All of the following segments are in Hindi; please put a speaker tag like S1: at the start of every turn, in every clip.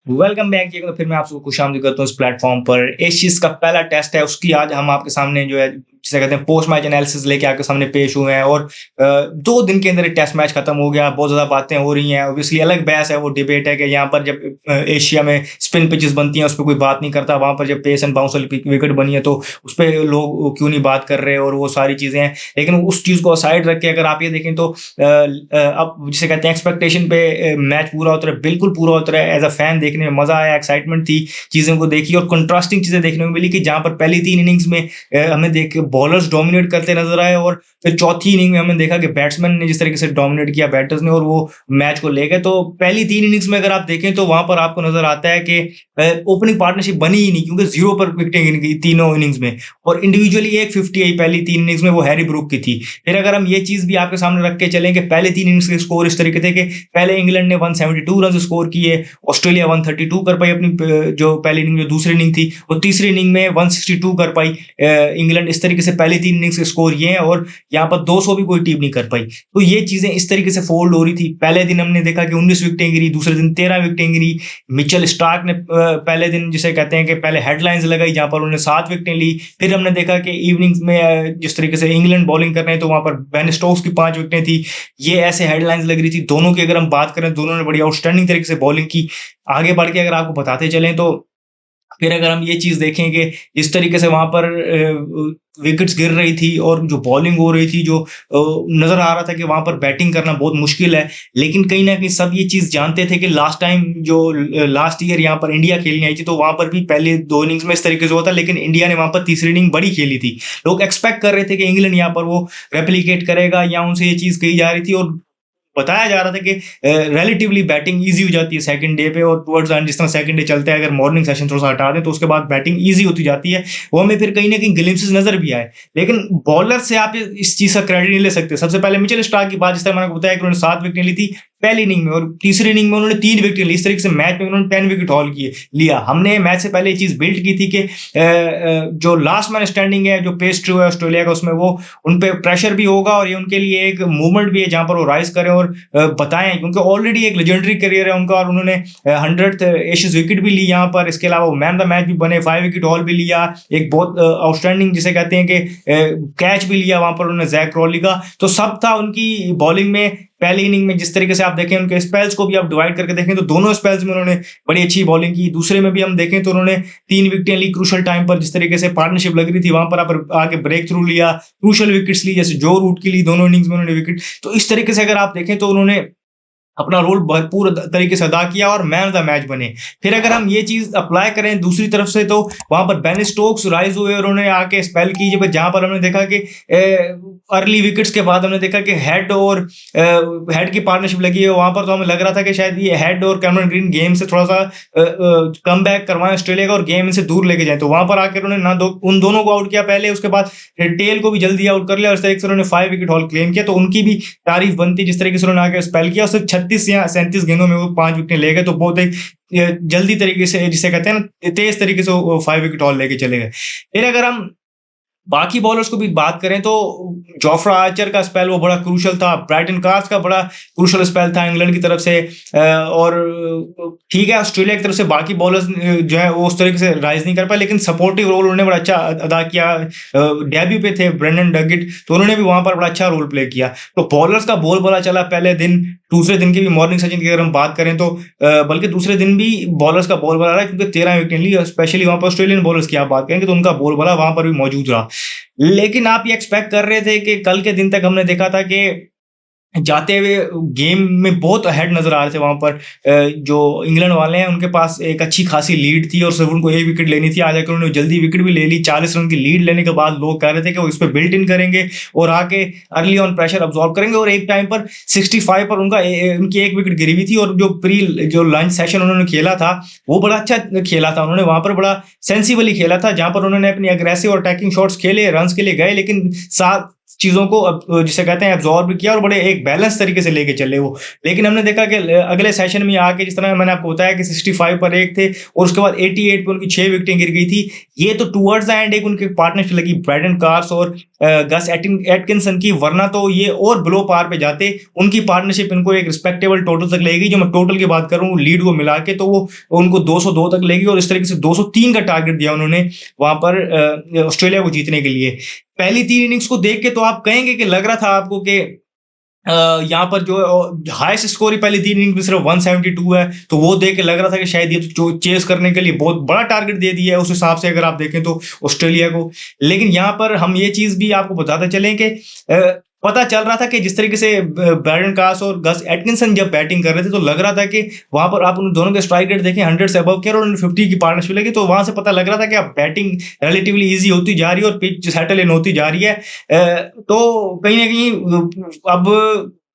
S1: वेलकम बैक जी। फिर मैं आप सबको खुशामदीद करता हूँ इस प्लेटफॉर्म पर। इस चीज़ का पहला टेस्ट है, उसकी आज हम आपके सामने जो है जिसे कहते हैं पोस्ट मैच एनालिसिस लेके आपके सामने पेश हुए हैं। और 2 दिन के अंदर ये टेस्ट मैच खत्म हो गया। बहुत ज़्यादा बातें हो रही हैं। ऑब्वियसली अलग बहस है, वो डिबेट है कि यहाँ पर जब एशिया में स्पिन पिचेस बनती हैं, उस पे कोई बात नहीं करता। वहाँ पर जब पेस एंड बाउंस वाली विकेट बनी है, तो उस पे लोग क्यों नहीं बात कर रहे, और वो सारी चीज़ें हैं। लेकिन उस चीज़ को साइड रख के अगर आप ये देखें तो अब जिसे कहते हैं एक्सपेक्टेशन पे मैच पूरा उतरा, बिल्कुल पूरा उतरा है। एज़ अ फैन देखने में मज़ा आया, एक्साइटमेंट थी, चीज़ों को देखी और कंट्रास्टिंग चीज़ें देखने को मिली कि जहाँ पर पहली 3 इनिंग्स में हमें देख के बॉलर्स डोमिनेट करते नज़र आए, और फिर चौथी इनिंग में हमने देखा कि बैट्समैन ने जिस तरीके से डोमिनेट किया बैटर्स ने, और वो मैच को ले गए। तो पहली 3 इनिंग्स में अगर आप देखें तो वहाँ पर आपको नज़र आता है कि ओपनिंग पार्टनरशिप बनी ही नहीं, क्योंकि 0 पर विकेटें गिन गई तीनों इनिंग्स में, और इंडिविजुअली एक 50 आई पहली 3 इनिंग्स में, वो हैरी ब्रूक की थी। फिर अगर हम ये चीज़ भी आपके सामने रख के चलें कि पहले 3 इनिंग्स के स्कोर इस तरीके थे कि पहले इंग्लैंड ने 172 रन स्कोर किए, ऑस्ट्रेलिया 132 कर पाई अपनी जो पहली इनिंग, जो दूसरी इनिंग थी, और तीसरी इनिंग में 162 कर पाई इंग्लैंड। इस तरीके से पहली 3 इनिंग्स के स्कोर ये हैं, और यहाँ पर 200 भी कोई टीम नहीं कर पाई। तो ये चीज़ें इस तरीके से फोल्ड हो रही थी। पहले दिन हमने देखा कि 19 विकेटें गिरी, दूसरे दिन 13 विकेटें गिरी। मिचेल स्टार्क ने पहले दिन जिसे कहते हैं कि पहले हेडलाइंस लगाई, जहाँ पर उन्होंने 7 विकेटें ली। फिर हमने देखा कि इवनिंग्स में जिस तरीके से इंग्लैंड बॉलिंग कर रहे हैं, तो वहाँ पर बेन स्टोक्स की 5 विकेटें थी। ये ऐसे हेडलाइंस लग रही थी दोनों की। अगर हम बात करें, दोनों ने बड़ी आउटस्टैंडिंग तरीके से बॉलिंग की। आगे बढ़ के अगर आपको बताते चलें तो फिर अगर हम ये चीज़ देखें कि जिस तरीके से वहाँ पर विकेट्स गिर रही थी और जो बॉलिंग हो रही थी, जो नज़र आ रहा था कि वहाँ पर बैटिंग करना बहुत मुश्किल है। लेकिन कहीं न कहीं सब ये चीज़ जानते थे कि लास्ट टाइम जो लास्ट ईयर यहाँ पर इंडिया खेलने आई थी, तो वहाँ पर भी पहले 2 इनिंग्स में इस तरीके से हुआ था, लेकिन इंडिया ने वहाँ पर तीसरी इनिंग बड़ी खेली थी। लोग एक्सपेक्ट कर रहे थे कि इंग्लैंड यहाँ पर वो रेप्लिकेट करेगा, या उनसे ये चीज़ कही जा रही थी, और बताया जा रहा था कि रिलेटिवली बैटिंग ईज़ी हो जाती है सेकंड डे पे, और टुवर्ड्स एंड जिस तरह सेकंड डे चलता है, अगर मॉर्निंग सेशन थोड़ा-सा हटा दें, तो उसके बाद बैटिंग ईज़ी होती जाती है। वो हमें फिर कहीं न कहीं ग्लिम्पसेस नज़र भी आए। लेकिन बॉलर से आप इस चीज़ का क्रेडिट नहीं ले सकते। सबसे पहले मिचेल स्टार्क की बात, जिस तरह मैंने आपको बताया कि उन्होंने 7 विकेटें ली थी पहली इनिंग में, और तीसरी इनिंग में उन्होंने 3 विकेट ली। इस तरीके से मैच में उन्होंने 10 विकेट हॉल किए लिया। हमने मैच से पहले ये चीज़ बिल्ड की थी कि जो लास्ट मैन स्टैंडिंग है, जो पेस थ्रू है ऑस्ट्रेलिया का, उसमें वो उन पे प्रेशर भी होगा, और ये उनके लिए एक मूवमेंट भी है जहाँ पर वो राइज़ करें और बताएँ, क्योंकि ऑलरेडी एक लेजेंडरी करियर है उनका, और उन्होंने 100th एशेज़ विकेट भी ली यहाँ पर। इसके अलावा वो मैन ऑफ द मैच भी बने, 5 विकेट हॉल भी लिया, एक बहुत आउटस्टैंडिंग जिसे कहते हैं कि कैच भी लिया वहाँ पर उन्होंने ज़ैक क्रॉली का। तो सब था उनकी बॉलिंग में। पहली इनिंग में जिस तरीके से आप देखें, उनके स्पेल्स को भी आप डिवाइड करके देखें, तो दोनों स्पेल्स में उन्होंने बड़ी अच्छी बॉलिंग की। दूसरे में भी हम देखें तो उन्होंने 3 विकेटें ली क्रूशियल टाइम पर, जिस तरीके से पार्टनरशिप लग रही थी, वहाँ पर आप आके ब्रेक थ्रू लिया, क्रूशियल विकेट्स ली, जैसे जो रूट की ली दोनों इनिंग्स में उन्होंने विकेट। तो इस तरीके से अगर आप देखें तो उन्होंने अपना रोल भरपूर तरीके से अदा किया और मैन ऑफ द मैच बने। फिर अगर हम ये चीज़ अप्लाई करें दूसरी तरफ से, तो वहाँ पर बेन स्टोक्स राइज़ हुए और उन्होंने आके स्पेल की, जहाँ पर हमने देखा कि अर्ली विकेट्स के बाद हमने देखा कि हेड और हेड की पार्टनरशिप लगी है। वहाँ पर तो हमें लग रहा था कि शायद ये हेड और कैमरन ग्रीन गेम से थोड़ा-सा कमबैक करवाएँ ऑस्ट्रेलिया का, और गेम इनसे दूर लेके जाएँ। तो वहाँ पर आकर उन्होंने ना दो उन दोनों को आउट किया पहले, उसके बाद टेल को भी जल्दी आउट कर लिया, और इस तरीके से उन्होंने 5 विकेट हॉल क्लेम किया। तो उनकी भी तारीफ़ बनती है, जिस तरीके से उन्होंने आके स्पेल किया, और सिर्फ 36 या 37 गेंदों में वो 5 विकेटें ले गए। तो बहुत एक जल्दी तरीके से, जिसे कहते हैं ना, तेज़ तरीके से वो 5 विकेट हॉल लेके चले गए। फिर अगर हम बाकी बॉलर्स को भी बात करें, तो जोफ्रा आर्चर का स्पेल वो बड़ा क्रूशियल था। ब्राइटन कार्स का बड़ा क्रूशियल स्पेल था इंग्लैंड की तरफ से। और ठीक है, ऑस्ट्रेलिया की तरफ से बाकी बॉलर्स जो है वो उस तरीके से राइज नहीं कर पाए, लेकिन सपोर्टिव रोल उन्होंने बड़ा अच्छा अदा किया। डेब्यू पे थे ब्रेंडन डगिट, तो उन्होंने भी वहाँ पर बड़ा अच्छा रोल प्ले किया। तो बॉलर्स का बोलबाला चला पहले दिन। दूसरे दिन की भी मॉर्निंग सेशन की अगर हम बात करें, तो बल्कि दूसरे दिन भी बॉलर्स का बोलबाला रहा, क्योंकि 13 विकेट ली, स्पेशली वहाँ पर ऑस्ट्रेलियन बॉलर्स की आप बात करेंगे तो उनका बोलबाला वहाँ पर भी मौजूद रहा। लेकिन आप ये एक्सपेक्ट कर रहे थे कि कल के दिन तक हमने देखा था कि जाते हुए गेम में बहुत अहेड नज़र आ रहे थे वहाँ पर। जो इंग्लैंड वाले हैं उनके पास एक अच्छी खासी लीड थी, और सिर्फ उनको 1 विकेट लेनी थी। आज आकर उन्होंने जल्दी विकेट भी ले ली। 40 रन की लीड लेने के बाद लोग कह रहे थे कि वो इस पे बिल्ट इन करेंगे और आके अर्ली ऑन प्रेशर अब्सॉर्ब करेंगे, और एक टाइम पर 65 पर उनकी 1 विकेट गिरी हुई थी। और जो लंच सेशन उन्होंने खेला था, वो बड़ा अच्छा खेला था। उन्होंने वहाँ पर बड़ा सेंसिबली खेला था, जहाँ पर उन्होंने अपनी अग्रेसिव और अटैकिंग शॉट्स खेले, रन्स के लिए गए, लेकिन साथ चीज़ों को जिसे कहते हैं एब्ज़ॉर्ब किया और बड़े एक बैलेंस तरीके से लेके चले वो। लेकिन हमने देखा कि अगले सेशन में आके जिस तरह मैंने आपको बताया कि 65 पर 1 थे और उसके बाद 88 पे उनकी 6 विकेटें गिर गई थी। ये तो टुवर्ड्स द एंड एक उनकी पार्टनरशिप लगी ब्रायडन कार्स और गस एटकिंसन की, वरना तो ये और बिलो पार पे जाते। उनकी पार्टनरशिप इनको एक रिस्पेक्टेबल टोटल तक ले गई। जो मैं टोटल की बात कर रहा हूँ लीड को मिला के, तो वो उनको 202 तक ले गई और इस तरीके से 203 का टारगेट दिया उन्होंने वहाँ पर ऑस्ट्रेलिया को जीतने के लिए। पहली 3 इनिंग्स को देख के तो आप कहेंगे कि लग रहा था आपको कि यहाँ पर जो हाईएस्ट स्कोर ही पहली 3 इनिंग में सिर्फ 172 है, तो वो देख के लग रहा था कि शायद ये तो चेस करने के लिए बहुत बड़ा टारगेट दे दिया है उस हिसाब से अगर आप देखें तो ऑस्ट्रेलिया को। लेकिन यहाँ पर हम ये चीज़ भी आपको बताते चलें कि पता चल रहा था कि जिस तरीके से ब्रायडन कास और गस एटकिंसन जब बैटिंग कर रहे थे, तो लग रहा था कि वहाँ पर आप उन दोनों के स्ट्राइक रेट देखें 100 से अबव के और 50 की पार्टनरशिप लगी, तो वहाँ से पता लग रहा था कि अब बैटिंग रिलेटिवली ईजी होती जा रही है और पिच सेटल इन होती जा रही है। तो कहीं न कहीं अब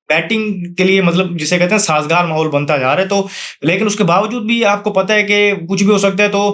S1: बैटिंग के लिए मतलब जिसे कहते हैं साज़गार माहौल बनता जा रहा है। तो लेकिन उसके बावजूद भी आपको पता है कि कुछ भी हो सकता है, तो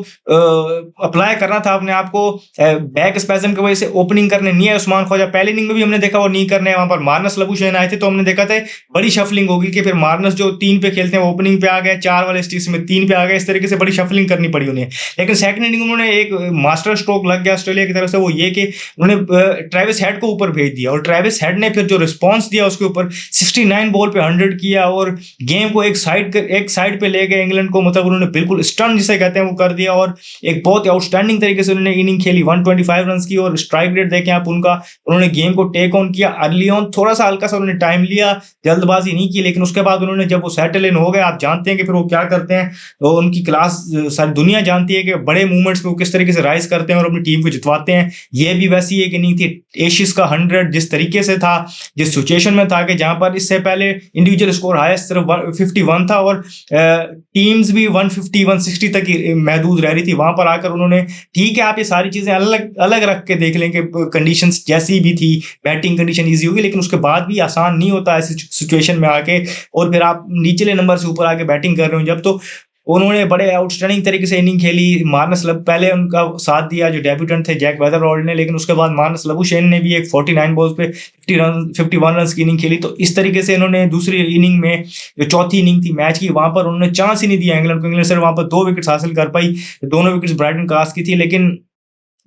S1: अप्लाई करना था अपने आप को। बैक स्पैज़म की वजह से ओपनिंग करने नहीं आए उस्मान ख्वाजा। पहली इनिंग में भी हमने देखा वो नहीं करने, वहाँ पर मार्नस लबुशेन आए थे, तो हमने देखा था बड़ी शफलिंग होगी कि फिर मार्नस जो 3 पे खेलते हैं वो ओपनिंग पे आ गए, 4 वाले स्टिक्स में 3 पे आ गए, इस तरीके से बड़ी शफलिंग करनी पड़ी उन्हें। लेकिन सेकंड इनिंग में उन्होंने एक मास्टर स्ट्रोक लग गया ऑस्ट्रेलिया की तरफ से, वो ये कि उन्होंने ट्रेविस हेड को ऊपर भेज दिया और ट्रेविस हेड ने फिर जो रिस्पॉन्स दिया उसके ऊपर 69 बॉल पे 100 किया और गेम को एक साइड पे ले गए इंग्लैंड को। मतलब उन्होंने बिल्कुल स्टन जिसे कहते हैं वो कर दिया और एक बहुत ही आउटस्टैंडिंग तरीके से उन्होंने इनिंग खेली। 125 रन की और स्ट्राइक रेट देखें आप उनका। उन्होंने गेम को टेक ऑन किया अर्ली ऑन, थोड़ा सा हल्का सा उन्होंने टाइम लिया, जल्दबाजी नहीं की, लेकिन उसके बाद उन्होंने जब वो सेटल इन हो गए, आप जानते हैं कि फिर वो क्या करते हैं। तो उनकी क्लास सारी दुनिया जानती है कि बड़े मूवमेंट्स पे वो किस तरीके से राइज करते हैं और अपनी टीम को जितवाते हैं। ये भी वैसी एक इनिंग थी। एशिस का 100 जिस तरीके से था, जिस सिचुएशन में था कि जहां पर इससे पहले इंडिविजुअल स्कोर हाईएस्ट सिर्फ 51 था और टीम्स भी 150 160 तक ही महदूद रह रही थी। वहां पर आकर उन्होंने, ठीक है आप ये सारी चीजें अलग अलग रख के देख लें कि कंडीशंस जैसी भी थी, बैटिंग कंडीशन इजी होगी, लेकिन उसके बाद भी आसान नहीं होता ऐसी सिचुएशन में आके, और फिर आप निचले नंबर से ऊपर आके बैटिंग कर रहे हो जब। तो उन्होंने बड़े आउटस्टैंडिंग तरीके से इनिंग खेली। मार्नस पहले उनका साथ दिया जो डेब्यूटेंट थे जैक वेदरवॉल्ड ने, लेकिन उसके बाद मार्नस लबुशेन ने भी एक 49 बॉल्स पे 51 रन की इनिंग खेली। तो इस तरीके से इन्होंने दूसरी इनिंग में, जो चौथी इनिंग थी मैच की, वहां पर उन्होंने चांस ही नहीं दिया इंग्लैंड को। इंग्लैंड सिर्फ वहां पर 2 विकेट हासिल कर पाई, दोनों विकेट ब्रायडन कास की थी। लेकिन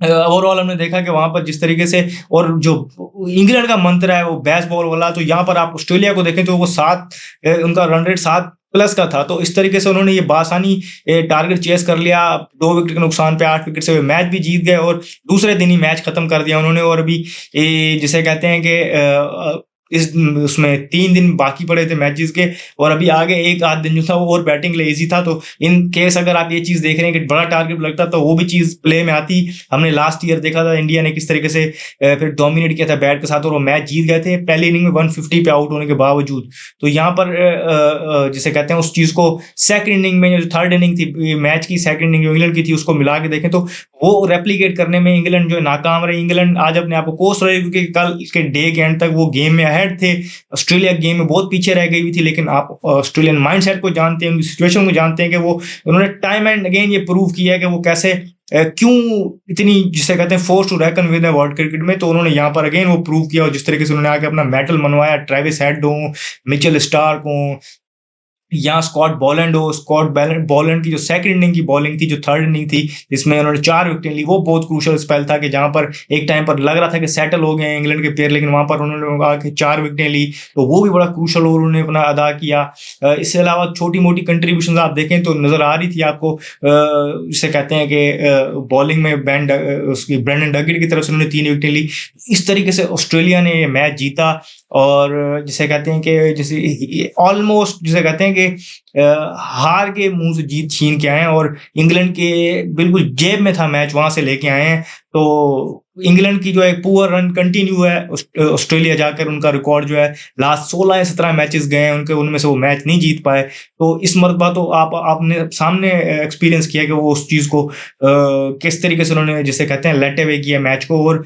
S1: ओवरऑल हमने देखा कि वहां पर जिस तरीके से, और जो इंग्लैंड का मंत्र है वो बेस्ट बॉल वाला, तो यहाँ पर आप ऑस्ट्रेलिया को देखें तो वो 7 उनका रन रेट 7 प्लस का था। तो इस तरीके से उन्होंने ये बासानी टारगेट चेस कर लिया। 2 विकेट के नुकसान पे 8 विकेट से मैच भी जीत गए और दूसरे दिन ही मैच खत्म कर दिया उन्होंने। और अभी जिसे कहते हैं कि इस उसमें 3 दिन बाकी पड़े थे मैचेस के, और अभी आगे एक आध दिन जो था वो और बैटिंग के लिए इजी था। तो इन केस अगर आप ये चीज देख रहे हैं कि बड़ा टारगेट लगता तो वो भी चीज प्ले में आती। हमने लास्ट ईयर देखा था इंडिया ने किस तरीके से फिर डोमिनेट किया था बैट के साथ और वो मैच जीत गए थे पहली इनिंग में 150 पे आउट होने के बावजूद। तो यहाँ पर जिसे कहते हैं उस चीज को सेकंड इनिंग में, जो थर्ड इनिंग थी मैच की, सेकंड इनिंग जो इंग्लैंड की थी, उसको मिला के देखें तो वो रेप्लिकेट करने में इंग्लैंड जो नाकाम रही। इंग्लैंड आज अपने आप को कोस रही, क्योंकि कल के डे के एंड तक वो गेम में अहेड थे। ऑस्ट्रेलिया गेम में बहुत पीछे रह गई हुई थी, लेकिन आप ऑस्ट्रेलियन माइंडसेट को जानते हैं, उनकी सिचुएशन को जानते हैं कि वो उन्होंने टाइम एंड अगेन ये प्रूव किया है कि वो कैसे क्यों इतनी जिसे कहते हैं force to reckon with world cricket में। तो उन्होंने यहाँ पर अगेन वो प्रूव किया, और जिस तरीके से उन्होंने आके अपना मेडल मनवाया ट्रेविस हेड हो, मिचेल स्टार्क हो या स्कॉट बॉलैंड की जो सेकंड इनिंग की बॉलिंग थी, जो थर्ड इनिंग थी जिसमें उन्होंने 4 विकेट ली, वो बहुत क्रूशियल स्पेल था कि जहां पर एक टाइम पर लग रहा था कि सेटल हो गए इंग्लैंड के प्लेयर, लेकिन वहां पर उन्होंने आके 4 विकेटें ली, तो वो भी बड़ा क्रूशियल रोल उन्होंने अपना अदा किया। इसके अलावा छोटी मोटी कंट्रीब्यूशन आप देखें तो नजर आ रही थी आपको, जिसे कहते हैं कि बॉलिंग में उसकी ब्रेंडन डगेट की तरफ से उन्होंने 3 विकेटें ली। इस तरीके से ऑस्ट्रेलिया ने ये मैच जीता, और जिसे कहते हैं कि जैसे ऑलमोस्ट जिसे कहते हैं कि हार के मुंह से जीत छीन के आए हैं, और इंग्लैंड के बिल्कुल जेब में था मैच, वहां से लेके आए हैं। तो इंग्लैंड की जो है पुअर रन कंटिन्यू है, ऑस्ट्रेलिया जाकर उनका रिकॉर्ड जो है लास्ट 16 या 17 मैचेस गए हैं उनके, उनमें से वो मैच नहीं जीत पाए। तो इस मरतबा तो आपने सामने एक्सपीरियंस किया कि वो उस चीज को किस तरीके से उन्होंने जिसे कहते हैं लेट अवे किया मैच को। और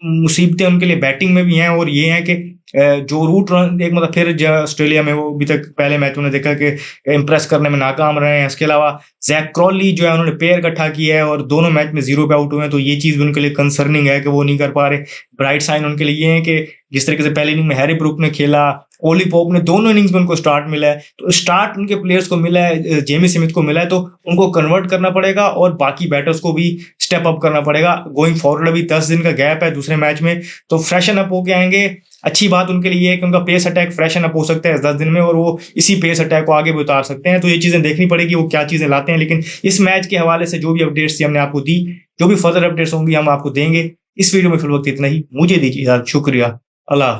S1: मुसीबतें उनके लिए बैटिंग में भी हैं, और ये है कि जो रूट रन एक मतलब फिर ऑस्ट्रेलिया में वो अभी तक पहले मैच उन्होंने देखा कि इम्प्रेस करने में नाकाम रहे हैं। इसके अलावा जैक क्रॉली जो है उन्होंने पेयर इकट्ठा किया है और दोनों मैच में 0 पे आउट हुए हैं, तो ये चीज़ भी उनके लिए कंसर्निंग है कि वो नहीं कर पा रहे। ब्राइट साइन उनके लिए ये है कि जिस तरीके से पहली इनिंग में हैरी ब्रूक ने खेला, ओली पोप ने, दोनों इनिंग्स में उनको स्टार्ट मिला है। तो स्टार्ट उनके प्लेयर्स को मिला है, जेमी स्मिथ को मिला है, तो उनको कन्वर्ट करना पड़ेगा और बाकी बैटर्स को भी स्टेप अप करना पड़ेगा। गोइंग फॉरवर्ड अभी 10 दिन का गैप है दूसरे मैच में, तो फ्रेशन अप होके आएंगे। अच्छी बात उनके लिए है कि उनका पेस अटैक फ्रेशन अप हो सकता है 10 दिन में और वो इसी पेस अटैक को आगे भी उतार सकते हैं। तो ये चीज़ें देखनी पड़ेगी वो क्या चीज़ें लाते हैं। लेकिन इस मैच के हवाले से जो भी अपडेट्स थी हमने आपको दी, जो भी फर्दर अपडेट्स होंगी हम आपको देंगे। इस वीडियो में फिल वक्त इतना ही, मुझे दीजिए इजाज़त। शुक्रिया। अल्लाह।